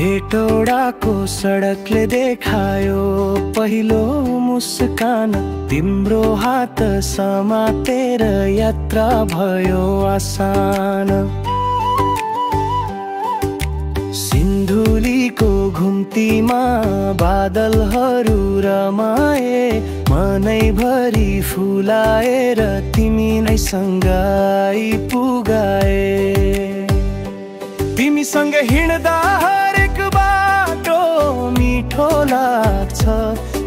हेटौडाको सडकले देखायो पहिलो मुस्कान, तिम्रो हात समातेर यात्रा भयो आसान। सिन्धुलीको घुम्तीमा बादलहरू रमाए, मनैभरि फुलाएर तिमी नै सँग आइपुगाए। तिमीसँग हिँड्दा हरेक बाटो मिठो लाग्छ,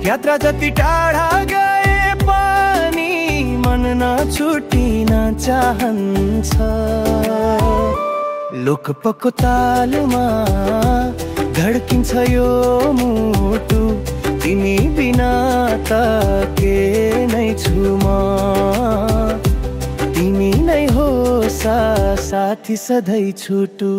यात्रा जति टाढा गए पनि मन नछुटिन चाहन्छ। लोकपको तालमा धड्किन्छ यो मुटु, तिमी बिना त के नै छु म। तिमी नै हो साथी सधैँ छुटु।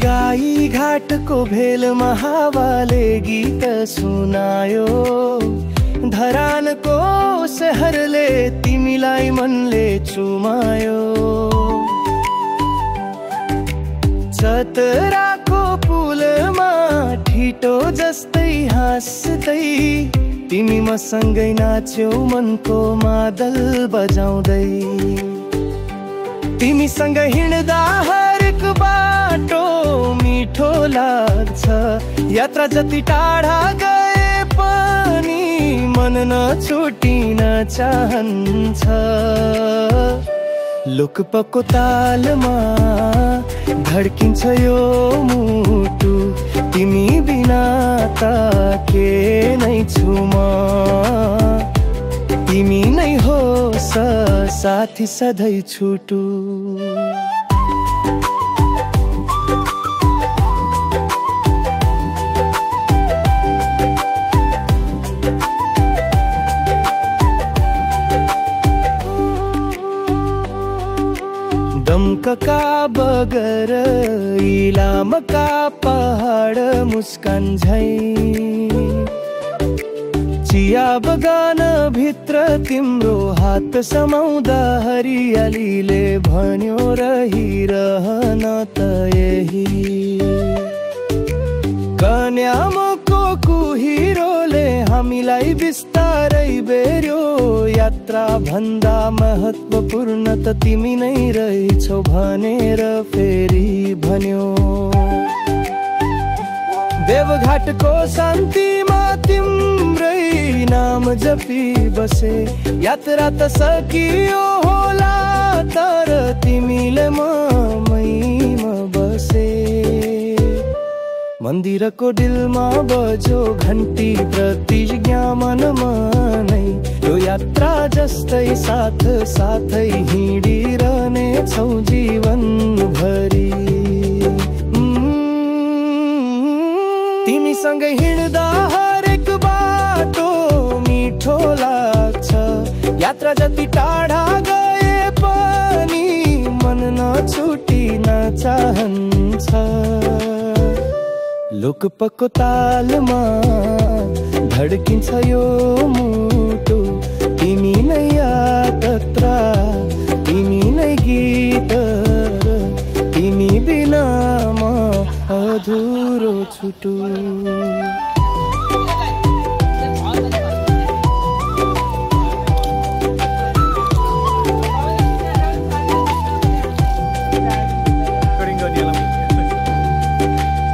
गाई घाटको भेलमा हावाले गीत सुनायो, धरानको शहरले तिमीलाई मनले चुमायो। चतराको पुलमा ठिटो जस्तै हाँस्दै तिमी मसँगै नाच्यौ मनको मादल बजाउँदै। तिमीसँग हिँड्दा हरेक बाटो मिठो लाग्छ, यात्रा जति टाढा गए पनि मन नछुटिन चाहन्छ। लोकपको तालमा धड्किन्छ यो मुटु, तिमी बिना त के नै छु म। तिमी नै हो साथी सधैँ छुटु। दमकका बगर इलामका पहाड मुस्कान झैं, चिया बगान भित्र तिम्रो हात समाउँदा हरियालीले भन्यो रहिरहन त यही। कन्यामको कुहिरोले हामीलाई बिस्तारै बेर्यो, यात्रा भन्दा महत्त्वपूर्ण त तिमी नै रहेछौ भनेर फेरि भन्यो। देवघाटको शान्तिमा तिम्रै नाम जपी बसे, यात्रा त सकियो होला तर तिमीले ममैमा बसे। मन्दिरको दिलमा बज्यो घन्टी प्रतिज्ञा मनमा नै, यो यात्रा जस्तै साथ साथै हिँडिरहने छौ जीवनभरि। तिमीसँग हिँड्दा हरेक बाटो मिठो लाग्छ, यात्रा जति टाढा गए पनि मन नछुटिन चाहन्छ। लोकपको तालमा धड्किन्छ यो मुटु, तिमी नै यात्रा, तिमी नै गीत, तिमी बिना म अधुरो छुटु।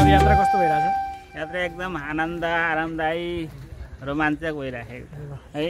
यात्रा कस्तो भइरहेछ? यात्रा एकदम आनन्द, आरामदायी, रोमाञ्चक भइरहेको है।